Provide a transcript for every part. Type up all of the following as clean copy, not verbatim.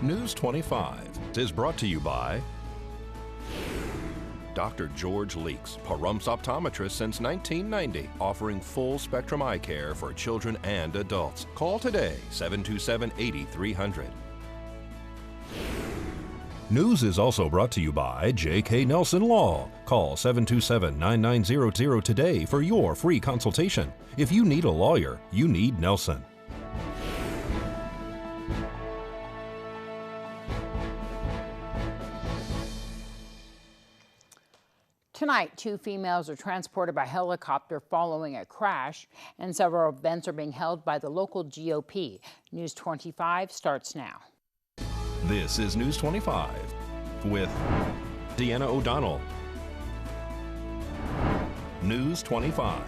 News 25 is brought to you by Dr. George Leeks, Pahrumph's optometrist since 1990, offering full spectrum eye care for children and adults. Call today, 727-8300. News is also brought to you by J.K. Nelson Law. Call 727-9900 today for your free consultation. If you need a lawyer, you need Nelson. Tonight, 2 females are transported by helicopter following a crash, and several events are being held by the local GOP. News 25 starts now. This is News 25 with Deanna O'Donnell. News 25.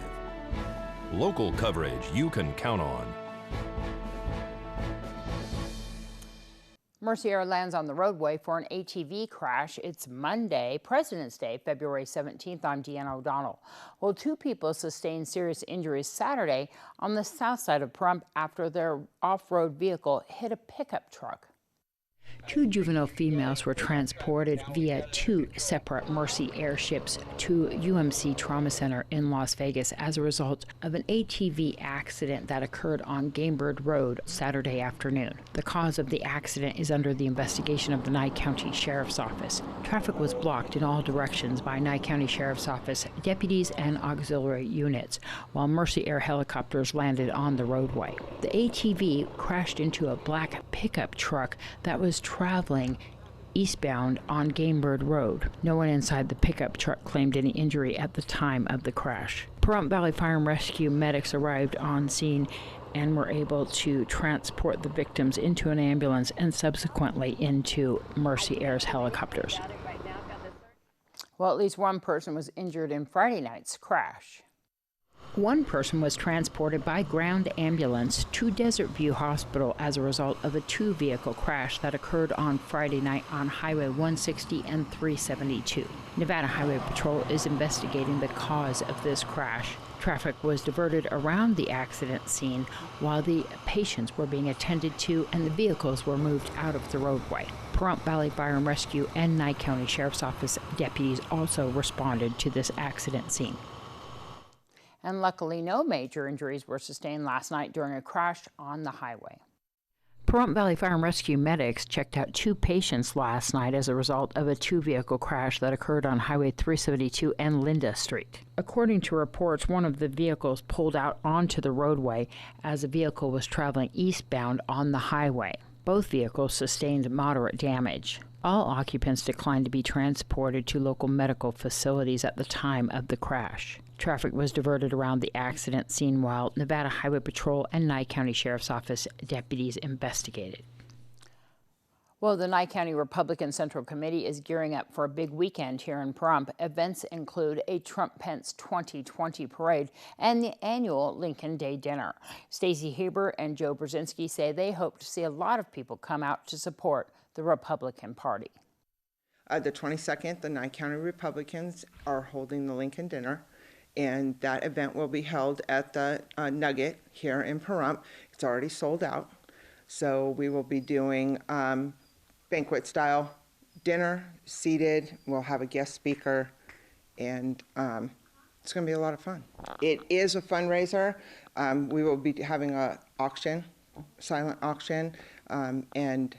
Local coverage you can count on. Mercy Air lands on the roadway for an ATV crash. It's Monday, President's Day, February 17th. I'm Deanna O'Donnell. Well, 2 people sustained serious injuries Saturday on the south side of Pahrump after their off-road vehicle hit a pickup truck. 2 juvenile females were transported via 2 separate Mercy airships to UMC Trauma Center in Las Vegas as a result of an ATV accident that occurred on Gamebird Road Saturday afternoon. The cause of the accident is under the investigation of the Nye County Sheriff's Office. Traffic was blocked in all directions by Nye County Sheriff's Office deputies and auxiliary units, while Mercy Air helicopters landed on the roadway. The ATV crashed into a black pickup truck that was traveling eastbound on Gamebird Road. No one inside the pickup truck claimed any injury at the time of the crash. Pahrump Valley Fire and Rescue medics arrived on scene and were able to transport the victims into an ambulance and subsequently into Mercy Air's helicopters. Well, at least 1 person was injured in Friday night's crash. 1 person was transported by ground ambulance to Desert View Hospital as a result of a 2-vehicle crash that occurred on Friday night on Highway 160 and 372. Nevada Highway Patrol is investigating the cause of this crash. Traffic was diverted around the accident scene while the patients were being attended to and the vehicles were moved out of the roadway. Pahrump Valley Fire and Rescue and Nye County Sheriff's Office deputies also responded to this accident scene. And luckily, no major injuries were sustained last night during a crash on the highway. Pahrump Valley Fire and Rescue medics checked out 2 patients last night as a result of a 2-vehicle crash that occurred on Highway 372 and Linda Street. According to reports, one of the vehicles pulled out onto the roadway as the vehicle was traveling eastbound on the highway. Both vehicles sustained moderate damage. All occupants declined to be transported to local medical facilities at the time of the crash. Traffic was diverted around the accident scene while Nevada Highway Patrol and Nye County Sheriff's Office deputies investigated. Well, the Nye County Republican Central Committee is gearing up for a big weekend here in Pahrump. Events include a Trump-Pence 2020 parade and the annual Lincoln Day dinner. Stacey Haber and Joe Brzezinski say they hope to see a lot of people come out to support the Republican Party. The 22nd, the Nye County Republicans are holding the Lincoln Dinner, and that event will be held at the Nugget here in Pahrump. It's already sold out, so we will be doing banquet-style dinner, seated. We'll have a guest speaker, and it's going to be a lot of fun. It is a fundraiser. We will be having an auction, silent auction, and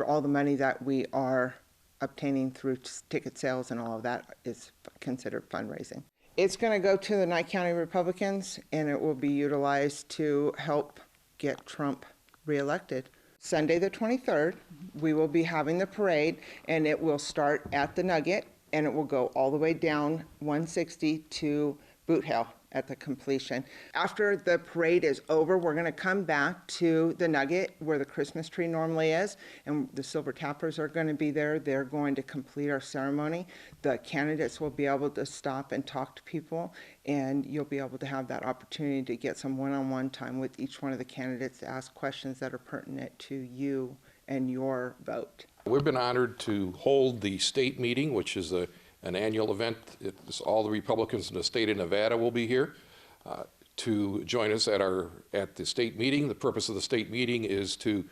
all the money that we are obtaining through ticket sales and all of that is considered fundraising. It's going to go to the Nye County Republicans, and it will be utilized to help get Trump reelected. Sunday the 23rd, we will be having the parade, and it will start at the Nugget, and it will go all the way down 160 to Boot Hill at the completion. After the parade is over, we're going to come back to the Nugget where the Christmas tree normally is, and the Silver Tappers are going to be there. They're going to complete our ceremony. The candidates will be able to stop and talk to people, and you'll be able to have that opportunity to get some one-on-one time with each one of the candidates to ask questions that are pertinent to you and your vote. We've been honored to hold the state meeting, which is an annual event. All the Republicans in the state of Nevada will be here to join us at the state meeting. The purpose of the state meeting is to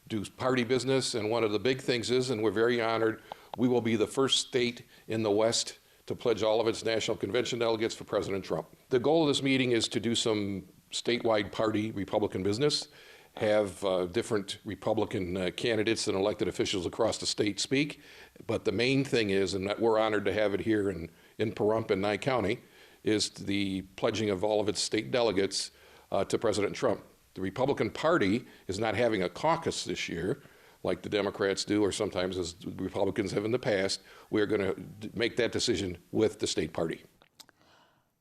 do party business. And one of the big things is, and we're very honored, we will be the first state in the West to pledge all of its national convention delegates for President Trump. The goal of this meeting is to do some statewide party Republican business, have different Republican candidates and elected officials across the state speak. But the main thing is, and that we're honored to have it here in Pahrump and Nye County, is the pledging of all of its state delegates to President Trump. The Republican Party is not having a caucus this year, like the Democrats do, or sometimes as Republicans have in the past. We're going to make that decision with the state party.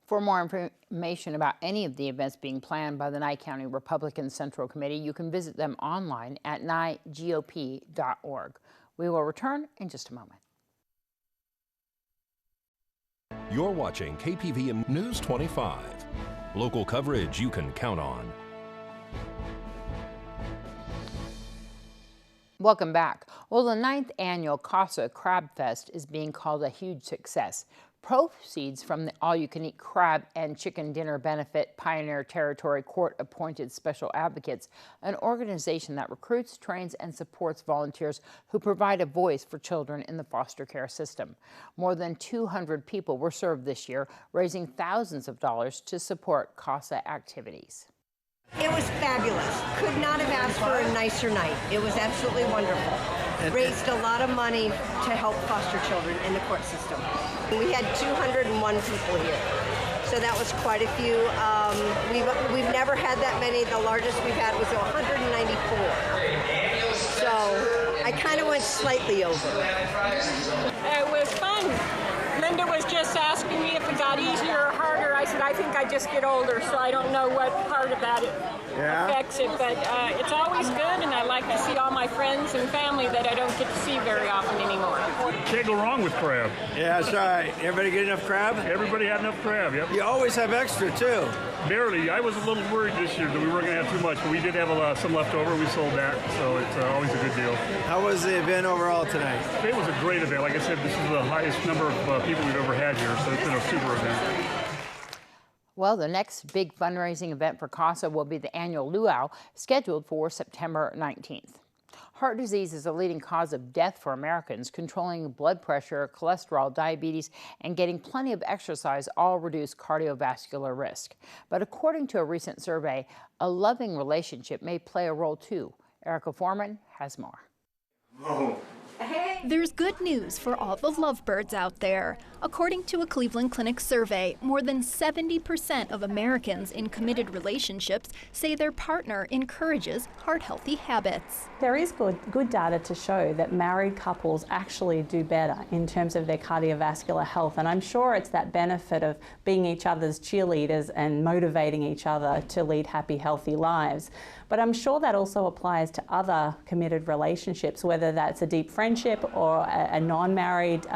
For more information about any of the events being planned by the Nye County Republican Central Committee, you can visit them online at nygop.org. We will return in just a moment. You're watching KPVM News 25. Local coverage you can count on. Welcome back. Well, the 9th annual Casa Crab Fest is being called a huge success. Proceeds from the all-you-can-eat crab and chicken dinner benefit Pioneer Territory Court-appointed special advocates, an organization that recruits, trains, and supports volunteers who provide a voice for children in the foster care system. More than 200 people were served this year, raising thousands of dollars to support CASA activities. It was fabulous. Could not have asked for a nicer night. It was absolutely wonderful. Raised a lot of money to help foster children in the court system. We had 201 people here, so that was quite a few. We've never had that many. The largest we've had was 194. So I kind of went slightly over. It was fun. Linda was just asking me if it got easier or harder. I said, I think I just get older, so I don't know what part about it affects it. But it's always good, and I like to see all my friends and family that I don't get to see very often anymore. Can't go wrong with crab. Yeah, that's right. Everybody get enough crab? Everybody had enough crab, yep. You always have extra, too. Barely. I was a little worried this year that we weren't going to have too much, but we did have some left over. We sold that, so it's always a good deal. How was the event overall tonight? It was a great event. Like I said, this is the highest number of people we've ever had here, so it's been a super event. Well, the next big fundraising event for CASA will be the annual luau, scheduled for September 19th. Heart disease is a leading cause of death for Americans. Controlling blood pressure, cholesterol, diabetes, and getting plenty of exercise all reduce cardiovascular risk. But according to a recent survey, a loving relationship may play a role too. Erica Foreman has more. There's good news for all the lovebirds out there. According to a Cleveland Clinic survey, more than 70% of Americans in committed relationships say their partner encourages heart-healthy habits. There is good data to show that married couples actually do better in terms of their cardiovascular health, and I'm sure it's that benefit of being each other's cheerleaders and motivating each other to lead happy, healthy lives. But I'm sure that also applies to other committed relationships, whether that's a deep friendship or a non-married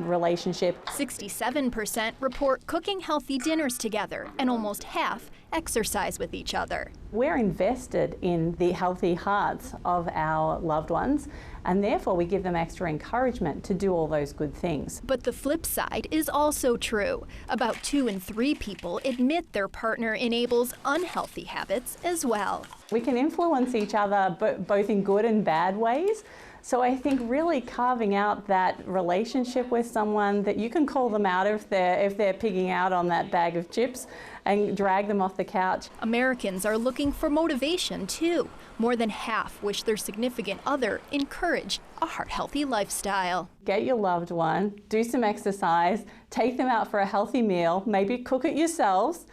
relationship. 67% report cooking healthy dinners together, and almost half exercise with each other. We're invested in the healthy hearts of our loved ones, and therefore we give them extra encouragement to do all those good things. But the flip side is also true. About 2 in 3 people admit their partner enables unhealthy habits as well. We can influence each other both in good and bad ways. So I think really carving out that relationship with someone that you can call them out if they're pigging out on that bag of chips and drag them off the couch. Americans are looking for motivation too. More than half wish their significant other encouraged a heart-healthy lifestyle. Get your loved one, do some exercise, take them out for a healthy meal, maybe cook it yourselves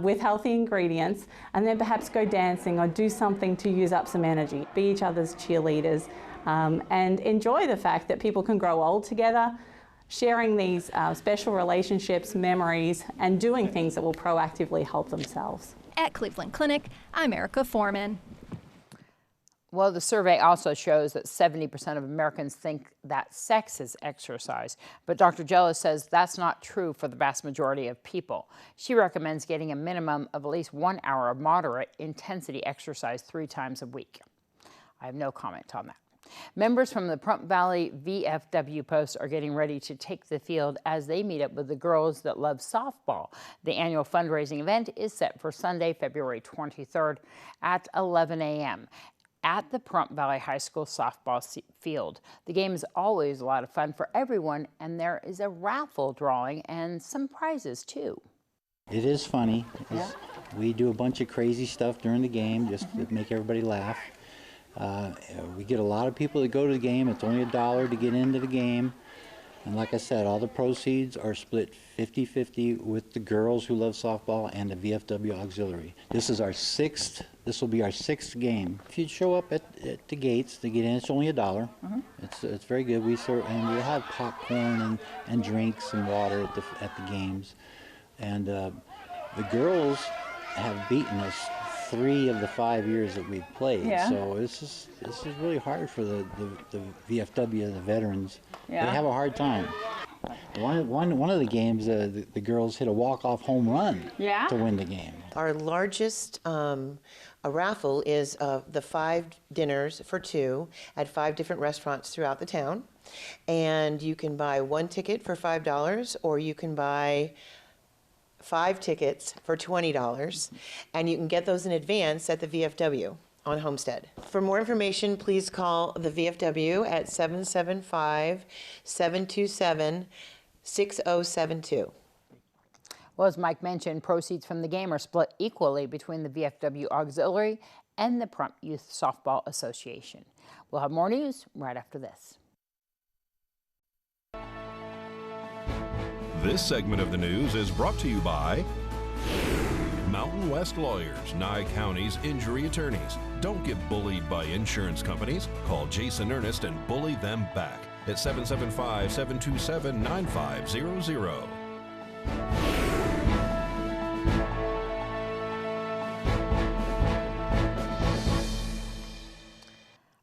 with healthy ingredients, and then perhaps go dancing or do something to use up some energy. Be each other's cheerleaders. And enjoy the fact that people can grow old together, sharing these special relationships, memories, and doing things that will proactively help themselves. At Cleveland Clinic, I'm Erica Foreman. Well, the survey also shows that 70% of Americans think that sex is exercise. But Dr. Jello says that's not true for the vast majority of people. She recommends getting a minimum of at least 1 hour of moderate intensity exercise 3 times a week. I have no comment on that. Members from the Pahrump Valley VFW Post are getting ready to take the field as they meet up with the girls that love softball. The annual fundraising event is set for Sunday, February 23rd at 11 a.m. at the Pahrump Valley High School softball field. The game is always a lot of fun for everyone, and there is a raffle drawing and some prizes too. It is funny. We do a bunch of crazy stuff during the game just to make everybody laugh. We get a lot of people that go to the game. It's only $1 to get into the game. And like I said, all the proceeds are split 50-50 with the girls who love softball and the VFW auxiliary. This will be our sixth game. If you show up at the gates to get in, it's only $1. It's very good. We serve, and we'll have popcorn and drinks and water at the games. And the girls have beaten us 3 of the 5 years that we've played. Yeah. So this is really hard for the VFW, the veterans. Yeah. They have a hard time. One of the games, the girls hit a walk-off home run to win the game. Our largest raffle is the 5 dinners for 2 at 5 different restaurants throughout the town. And you can buy 1 ticket for $5, or you can buy 5 tickets for $20, and you can get those in advance at the VFW on Homestead. For more information, please call the VFW at 775-727-6072. Well, as Mike mentioned, proceeds from the game are split equally between the VFW Auxiliary and the Pahrump Youth Softball Association. We'll have more news right after this. This segment of the news is brought to you by Mountain West Lawyers, Nye County's injury attorneys. Don't get bullied by insurance companies. Call Jason Ernest and bully them back at 775-727-9500.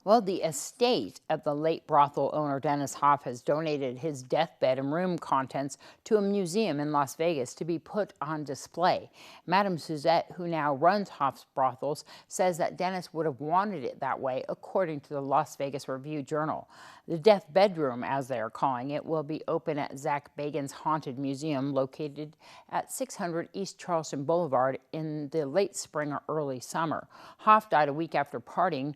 Well, the estate of the late brothel owner Dennis Hoff has donated his deathbed and room contents to a museum in Las Vegas to be put on display. Madame Suzette, who now runs Hoff's brothels, says that Dennis would have wanted it that way, according to the Las Vegas Review-Journal. The death bedroom, as they are calling it, will be open at Zach Bagan's Haunted Museum, located at 600 East Charleston Boulevard, in the late spring or early summer. Hoff died a week after partying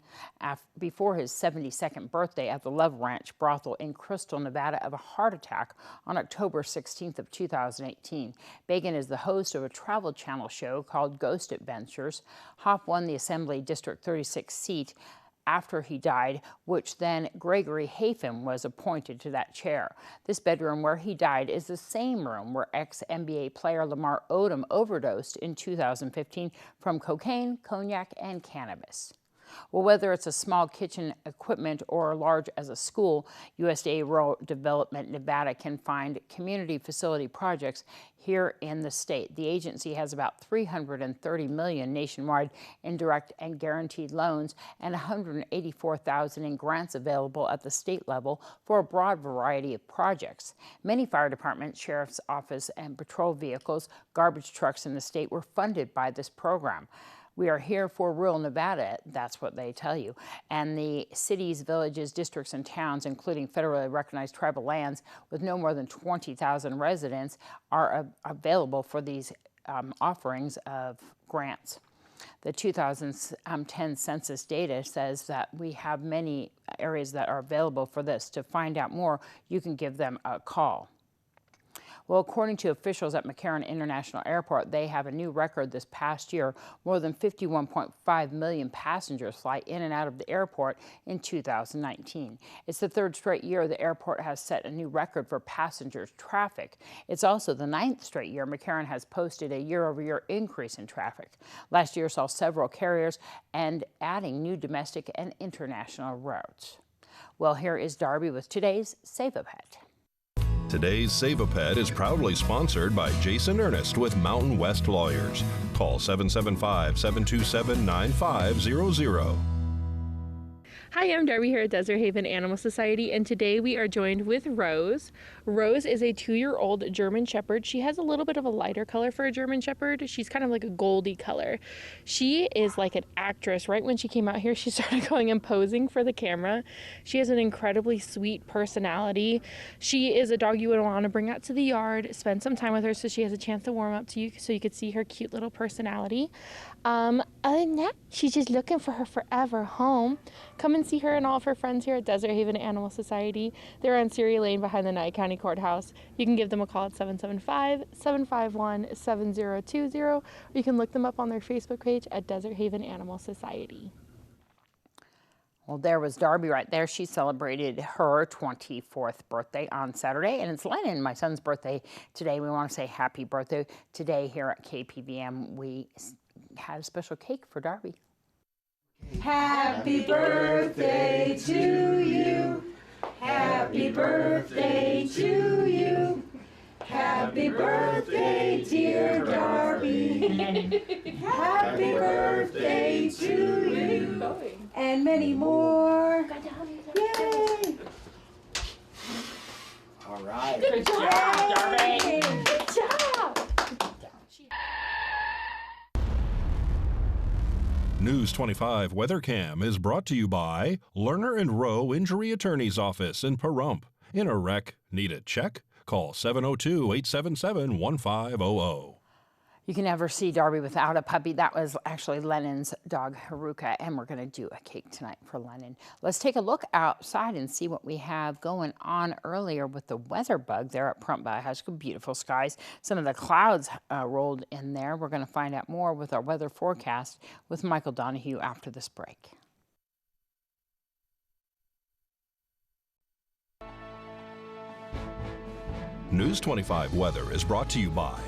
before his 72nd birthday at the Love Ranch brothel in Crystal, Nevada, of a heart attack on October 16th of 2018. Bagan is the host of a Travel Channel show called Ghost Adventures. Hoff won the Assembly District 36 seat after he died, which then Gregory Hafen was appointed to that chair. This bedroom where he died is the same room where ex-NBA player Lamar Odom overdosed in 2015 from cocaine, cognac, and cannabis. Well, whether it's a small kitchen equipment or large as a school, USDA Rural Development Nevada can find community facility projects here in the state. The agency has about $330 million nationwide in direct and guaranteed loans and $184,000 in grants available at the state level for a broad variety of projects. Many fire departments, sheriff's office, and patrol vehicles, garbage trucks in the state were funded by this program. We are here for rural Nevada, that's what they tell you. And the cities, villages, districts, and towns, including federally recognized tribal lands with no more than 20,000 residents, are available for these offerings of grants. The 2010 census data says that we have many areas that are available for this. To find out more, you can give them a call. Well, according to officials at McCarran International Airport, they have a new record this past year. More than 51.5 million passengers fly in and out of the airport in 2019. It's the 3rd straight year the airport has set a new record for passenger traffic. It's also the 9th straight year McCarran has posted a year-over-year increase in traffic. Last year saw several carriers and adding new domestic and international routes. Well, here is Darby with today's Save a Pet. Today's Save a Pet is proudly sponsored by Jason Ernest with Mountain West Lawyers. Call 775-727-9500. Hi, I'm Darby here at Desert Haven Animal Society, and today we are joined with Rose. Rose is a 2-year-old German Shepherd. She has a little bit of a lighter color for a German Shepherd. She's kind of like a goldy color. She is like an actress. Right when she came out here, she started going and posing for the camera. She has an incredibly sweet personality. She is a dog you would want to bring out to the yard, spend some time with her so she has a chance to warm up to you so you could see her cute little personality. Other than that, she's just looking for her forever home. Come and see her and all of her friends here at Desert Haven Animal Society. They're on Ceria Lane behind the Nye County Courthouse. You can give them a call at 775-751-7020, or you can look them up on their Facebook page at Desert Haven Animal Society. Well, there was Darby right there. She celebrated her 24th birthday on Saturday, and it's Lennon, my son's birthday today. We want to say happy birthday today here at KPVM. We had a special cake for Darby. Happy birthday to you. Happy birthday to you. Happy birthday, dear Darby. Happy birthday to you. And many more. Yay! All right. Good job, Darby. Good job. News 25 Weather Cam is brought to you by Lerner and Rowe Injury Attorney's Office in Pahrump. In a wreck, need a check? Call 702-877-1500. You can never see Darby without a puppy. That was actually Lennon's dog, Haruka, and we're going to do a cake tonight for Lennon. Let's take a look outside and see what we have going on earlier with the weather bug there at Pahrump Valley High School. Beautiful skies. Some of the clouds rolled in there. We're going to find out more with our weather forecast with Michael Donohue after this break. News 25 Weather is brought to you by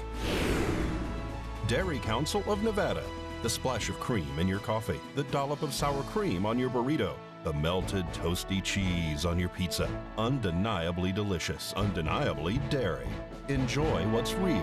Dairy Council of Nevada. The splash of cream in your coffee, the dollop of sour cream on your burrito, the melted toasty cheese on your pizza. Undeniably delicious, undeniably dairy. Enjoy what's real.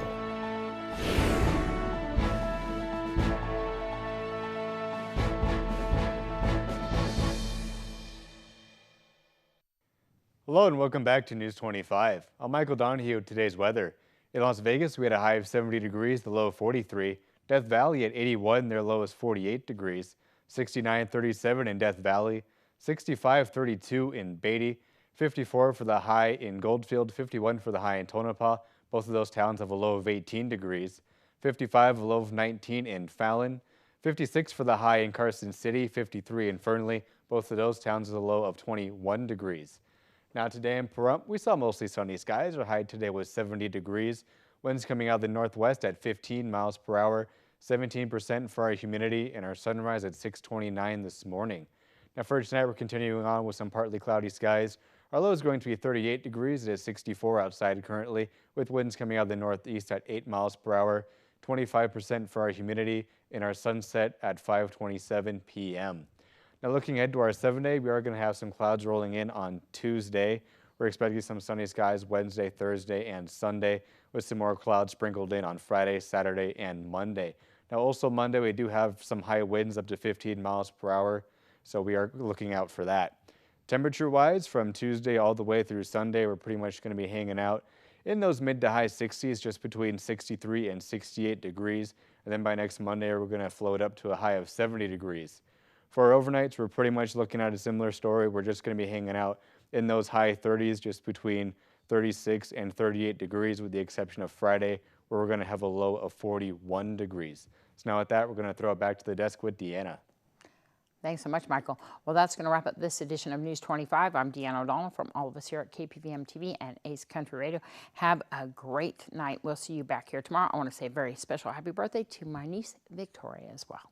Hello and welcome back to News 25. I'm Michael Donohue with today's weather. In Las Vegas, we had a high of 70 degrees, the low of 43. Death Valley at 81, their low is 48 degrees. 69-37 in Death Valley. 65-32 in Beatty. 54 for the high in Goldfield. 51 for the high in Tonopah. Both of those towns have a low of 18 degrees. 55, a low of 19 in Fallon. 56 for the high in Carson City. 53 in Fernley. Both of those towns have a low of 21 degrees. Now today in Pahrump, we saw mostly sunny skies. Our high today was 70 degrees. Winds coming out of the northwest at 15 miles per hour, 17% for our humidity, and our sunrise at 6:29 this morning. Now for tonight, we're continuing on with some partly cloudy skies. Our low is going to be 38 degrees. It is 64 outside currently, with winds coming out of the northeast at 8 miles per hour, 25% for our humidity, and our sunset at 5:27 p.m. Now looking ahead to our 7-day, we are going to have some clouds rolling in on Tuesday. We're expecting some sunny skies Wednesday, Thursday, and Sunday, with some more clouds sprinkled in on Friday, Saturday, and Monday. Now also Monday, we do have some high winds up to 15 miles per hour, so we are looking out for that. Temperature-wise, from Tuesday all the way through Sunday, we're pretty much going to be hanging out in those mid to high 60s, just between 63 and 68 degrees. And then by next Monday, we're going to float up to a high of 70 degrees. For our overnights, we're pretty much looking at a similar story. We're just going to be hanging out in those high 30s, just between 36 and 38 degrees, with the exception of Friday, where we're going to have a low of 41 degrees. So now with that, we're going to throw it back to the desk with Deanna. Thanks so much, Michael. Well, that's going to wrap up this edition of News 25. I'm Deanna O'Donnell from all of us here at KPVM-TV and Ace Country Radio. Have a great night. We'll see you back here tomorrow. I want to say a very special happy birthday to my niece, Victoria, as well.